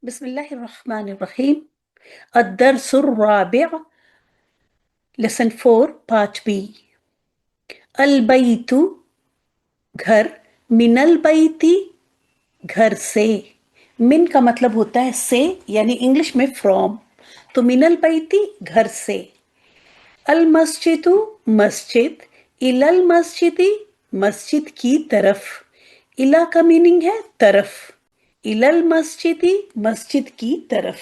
بسم الله الرحمن الرحيم. الدرس الرابع lesson 4 part B. البيت گھر، من البیتی گھر سے. من کا مطلب ہوتا ہے سے، یعنی انگلش میں فرام، تو من البیتی گھر سے. المسجد مسجد، الی المسجدی مسجد کی طرف. الی کا میننگ ہے طرف، الی المسجدی مسجد کی طرف.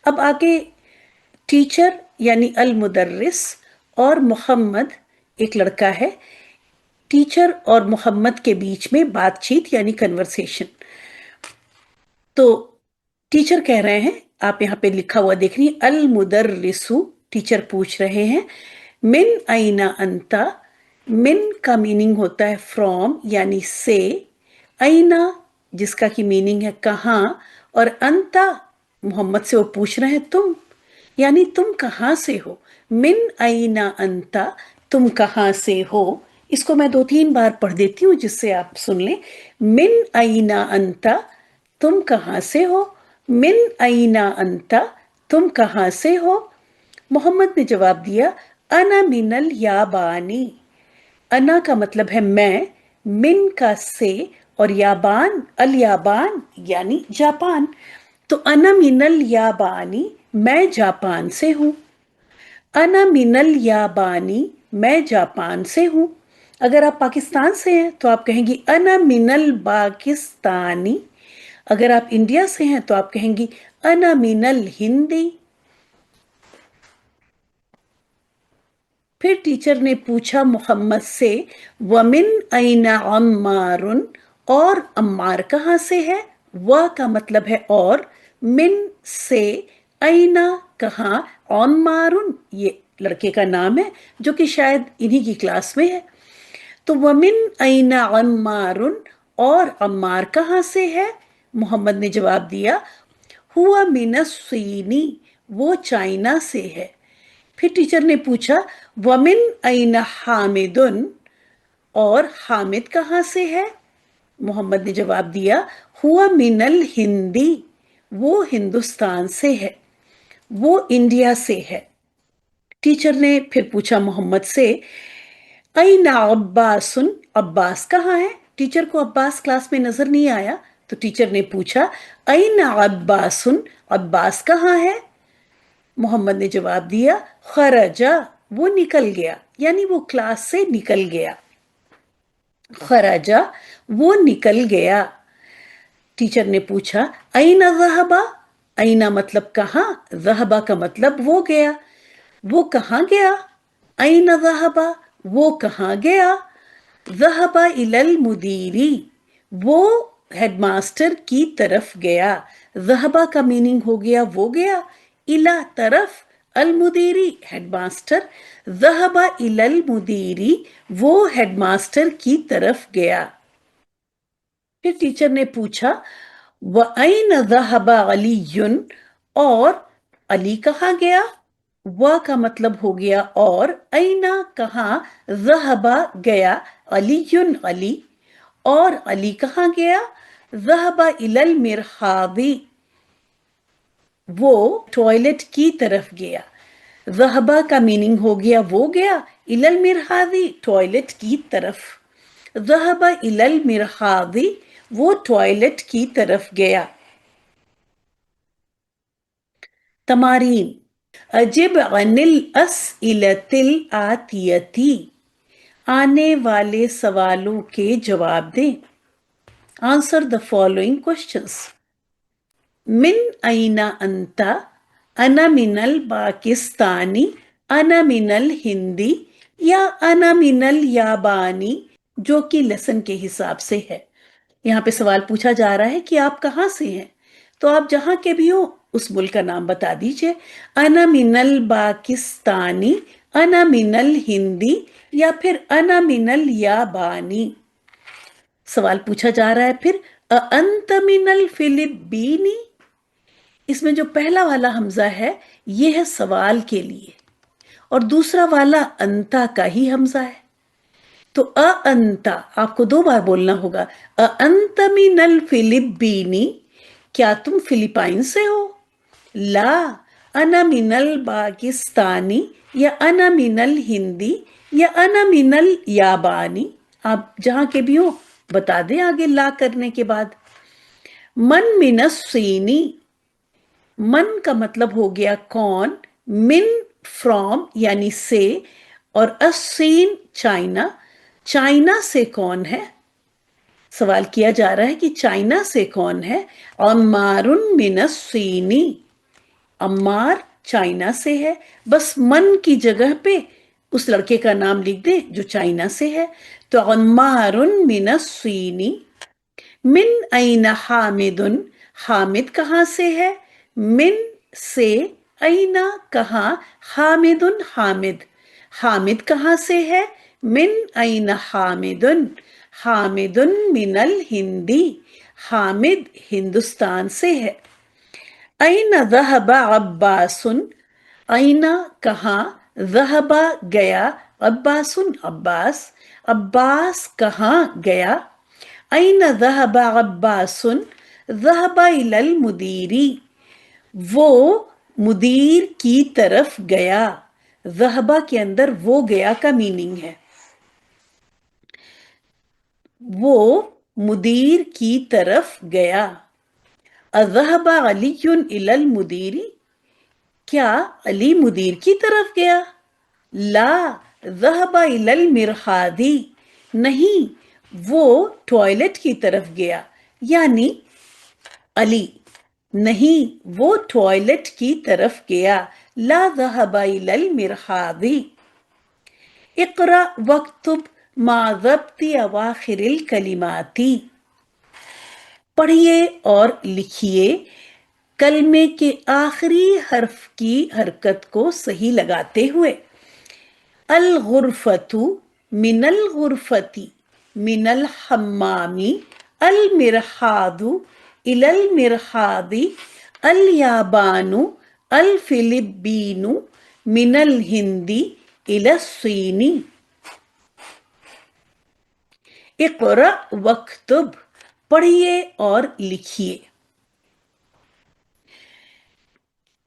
اب آگے ٹیچر یعنی المدرس اور محمد ایک لڑکا ہے، ٹیچر اور محمد کے بیچ میں بات چیت یعنی کنورسیشن. تو ٹیچر کہہ رہے ہیں، آپ یہاں پہ لکھا ہوا دیکھ رہی ہیں، المدرسو ٹیچر پوچھ رہے ہیں، من این انتا. من کا میننگ ہوتا ہے فرام یعنی سے، اینا جس کا کی میننگ ہے کہاں، اور انتا محمد سے وہ پوچھ رہے ہیں تم، یعنی تم کہاں سے ہو. من این انتا، تم کہاں سے ہو. اس کو میں 2-3 بار پڑھ دیتی ہوں جس سے آپ سن لیں. من این انتا، تم کہاں سے ہو. من این انتا، تم کہاں سے ہو. محمد نے جواب دیا، انا من الیابانی. انا کا مطلب ہے میں، من کا سے، اور یابان الیابان یعنی جاپان. تو انا من الیابانی، میں جاپان سے ہوں. انا من الیابانی، میں جاپان سے ہوں. اگر آپ پاکستان سے ہیں تو آپ کہیں گی انا من الپاکستانی. اگر آپ انڈیا سے ہیں تو آپ کہیں گی انا من الہندی. پھر ٹیچر نے پوچھا محمد سے، وَمِنْ أَيْنَ عَمَّارٌ، اور عمار کہاں سے ہے. وہ کا مطلب ہے اور، من سے، اینا کہاں، عمارٌ یہ لڑکے کا نام ہے جو کہ شاید انہی کی کلاس میں ہے. تو وَمِنْ أَيْنَ عَمَّارٌ، اور عمار کہاں سے ہے. محمد نے جواب دیا، ہوا من الصین، وہ چائنا سے ہے. پھر ٹیچر نے پوچھا، وَمِنْ أَيْنَ حَامِدٌ، اور حامد کہاں سے ہے. محمد نے جواب دیا، ہوا من الہندی، وہ ہندوستان سے ہے، وہ انڈیا سے ہے. ٹیچر نے پھر پوچھا محمد سے، أَيْنَ عَبَّاسٌ، عباس کہاں ہے. ٹیچر کو عباس کلاس میں نظر نہیں آیا تو ٹیچر نے پوچھا، أَيْنَ عَبَّاسٌ، عباس کہاں ہے. محمد نے جواب دیا، خرجا، وہ نکل گیا، یعنی وہ کلاس سے نکل گیا. خرجا، وہ نکل گیا. ٹیچر نے پوچھا، این ذہبا، اینا مطلب کہاں، ذہبا کا مطلب وہ گیا، وہ کہاں گیا. این ذہبا، وہ کہاں گیا. ذہبا الی المدیری، وہ ہیڈ ماسٹر کی طرف گیا. ذہبا کا میننگ ہو گیا وہ گیا، الا طرف، المدیری ہیڈ ماسٹر. ذہبا الی المدیری، وہ ہیڈ ماسٹر کی طرف گیا. پھر ٹیچر نے پوچھا، وَأَيْنَ ذَهَبَ عَلِيٌّ، اور علی کہاں گیا. وہ کا مطلب ہو گیا اور، اینا کہاں، ذہبا گیا، علی علی، اور علی کہاں گیا. ذہبا الی المرحاض، وہ ٹوائلٹ کی طرف گیا. ذہبا کا میننگ ہو گیا وہ گیا، الی المرحاض ٹوائلٹ کی طرف. ذہبا الی المرحاض، وہ ٹوائلٹ کی طرف گیا. تمارین، اجب عن الاسئلۃ الآتیۃ، آنے والے سوالوں کے جواب دیں. Answer the following questions. من این انت، انا من الپاکستانی، انا من الہندی، یا انا من الیابانی، جو کہ لیسن کے حساب سے ہے. یہاں پہ سوال پوچھا جا رہا ہے کہ آپ کہاں سے ہیں، تو آپ جہاں کے بھی ہو اس ملک کا نام بتا دیجئے. انا من الپاکستانی، انا من الہندی، یا پھر انا من الیابانی. سوال پوچھا جا رہا ہے پھر، انت من الفلپینی. اس میں جو پہلا والا حمزہ ہے یہ ہے سوال کے لیے، اور دوسرا والا انتا کا ہی حمزہ ہے. تو انتا آپ کو 2 بار بولنا ہوگا، انت من الفلپینی، क्या तुम फिलिपाइन से हो? ला, अना मिनल पाकिस्तानी, या अना मिनल हिंदी, या अना मिनल याबानी। आप जहां के भी हो बता दें आगे ला करने के बाद। मन मिनस सीनी, मन का मतलब हो गया कौन, मिन फ्रॉम यानी से, और असीन चाइना, चाइना से कौन है? सवाल किया जा रहा है कि चाइना से कौन है। अम्मारुन मिनस सीनी, अम्मार चाइना से है। बस मन की जगह पे उस लड़के का नाम लिख दे जो चाइना से है। तो अम्मारुन मिनस सीनी। मिन ऐना हामिदुन, हामिद कहाँ से है? मिन से, ऐना कहाँ, हामिदुन हामिद, हामिद कहाँ से है? मिन ऐना हामिदुन, हामिदुन मिनल हिंदी, हामिद हिंदुस्तान से है। ऐना ज़हबा अब्बासुन, ऐना कहाँ, ज़हबा गया, अब्बासुन अब्बास, अब्बास कहाँ गया। ऐना ज़हबा अब्बासुन, ज़हबा इलल मुदीरी, वो मुदीर की तरफ गया। ज़हबा के अंदर वो गया का मीनिंग है। वो मुदीर की तरफ गया। अज़हबा अलीयुन इलल मुदीरी, क्या अली मुदीर की तरफ गया? ला, ज़हबा इलल मिरहादी, नहीं, वो टॉयलेट की तरफ गया। यानी अली, नहीं, वो टॉयलेट की तरफ गया। ला ज़हबा इलल मिरहादी। इक़रा वक्तुब मा ज़ब्ति अवाखिरिल कलिमाती, पढ़िए और लिखिए कलमे के आखिरी हर्फ की हरकत को सही लगाते हुए। अल गुरफतु मिनल गुरफती, मिनल हम्मामी, अल मिरहादु इलल मिरहादी, अल याबानु अल फिलिब्बीनु, मिनल हिंदी इलस सीनी। इक़रा वक्तुब, पढ़िए और लिखिए।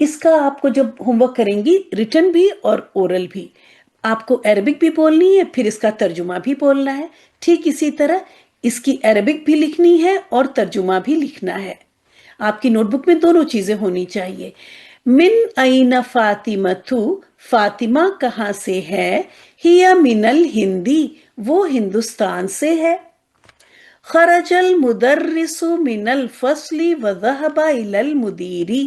इसका आपको जब होमवर्क करेंगी, रिटन भी और ओरल भी, आपको अरबिक भी बोलनी है, फिर इसका तर्जुमा भी बोलना है। ठीक इसी तरह इसकी अरबिक भी लिखनी है और तर्जुमा भी लिखना है। आपकी नोटबुक में दोनों चीजें होनी चाहिए। मिन ऐना फातिमतु, फातिमा कहाँ से है? हिया मिनल हिंदी, वो हिंदुस्तान से है। खरजल मुदर्रिसु मिनल फसली व ज़हबा इलल मुदीरी,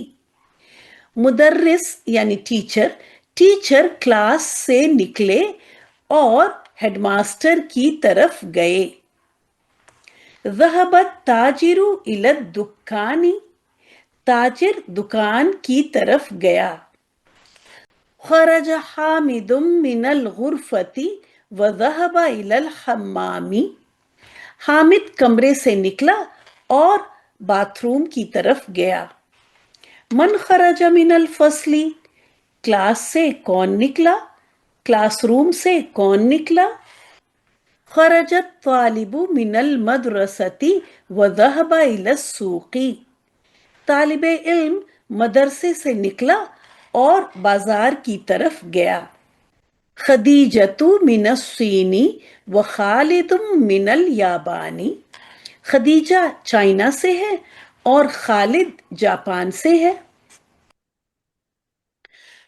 मुदर्रिस यानी टीचर, टीचर क्लास से निकले और हेडमास्टर की तरफ गए। ज़हबत ताजिरु इलद दुकानी, ताजिर दुकान की तरफ गया। खरज हामिदुम मिनल गुरफती व ज़हबा इलल हम्मामी, हामिद कमरे से निकला और बाथरूम की तरफ गया। मन खरज मिनल फसली, क्लास से कौन निकला, क्लासरूम से कौन निकला। खरजत तालिबु मिनल मदरसती व ज़हबा इलस सूक़ी, तालिबे इल्म मदरसे से निकला और बाजार की तरफ गया। खदीजतु मिनस सीनी व खालिदुम मिनल याबानी, खदीजा चाइना से है और खालिद जापान से है।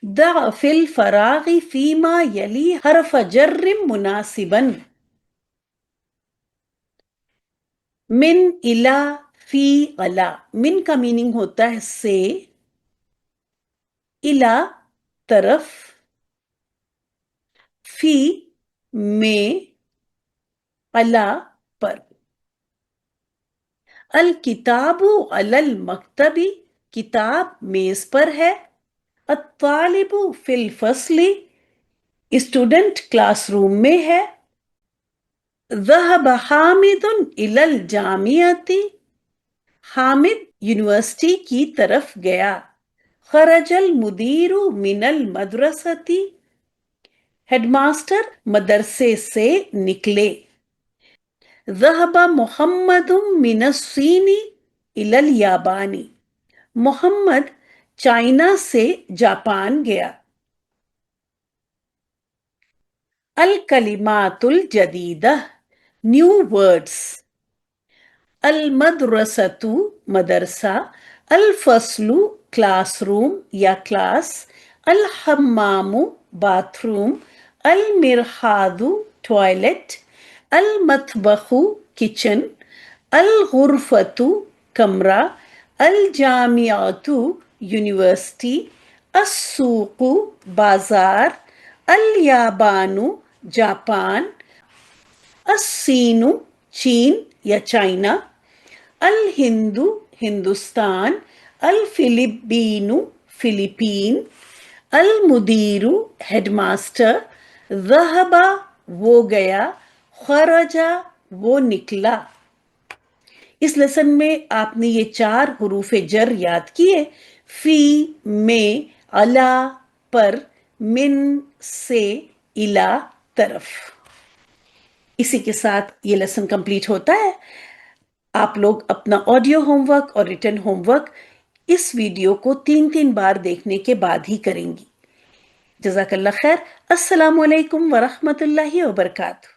दा फिल फरागी फीमा यली हरफ जर्रिम मुनासिबन, मिन इला फी अला, मिन का मीनिंग होता है से, इला तरफ, फी में, अला पर। अल किताबु अलल मकतबी, किताब मेज पर है। अत्तालिबु फिल फसली, स्टूडेंट क्लासरूम में है। ज़हब हामिदुन इलल जामियती, हामिद यूनिवर्सिटी की तरफ गया। खरजल मुदीरु मिनल मदरसती, हेडमास्टर मदरसे से निकले। ज़हबा मुहम्मदुम मिनस्सीनी, इलल याबानी, मोहम्मद चाइना से जापान गया। अल कलिमातुल जदीदा, न्यू वर्ड्स। अल मदरसतु, मदरसा। अल फसलु, क्लास रूम या क्लास। अल हम्मामु, बाथरूम। अल मिरहादु, टॉयलेट। अल मतबखु, किचन। अल गुरफतु, कमरा। अल जामियातु, यूनिवर्सिटी। अस्सूकु, बाजार। अल याबानु, जापान। अस्सीनु, चीन या चाइना। अल हिंदू, हिंदुस्तान। अल फिलिपीनु, फिलीपीन। अल मुदीरु, हेडमास्टर। ज़हबा, वो गया। खरजा, वो निकला। इस लेसन में आपने ये 4 हुरूफ जर याद किए, फी, में, अला, पर, मिन, से, इला, तरफ। इसी के साथ ये लेसन कंप्लीट होता है। आप लोग अपना ऑडियो होमवर्क और रिटन होमवर्क इस वीडियो को 3-3 बार देखने के बाद ही करेंगी। जज़ाकल्लाह खैर। अस्सलामु अलैकुम वरहमतुल्लाहि वबरकातुहू।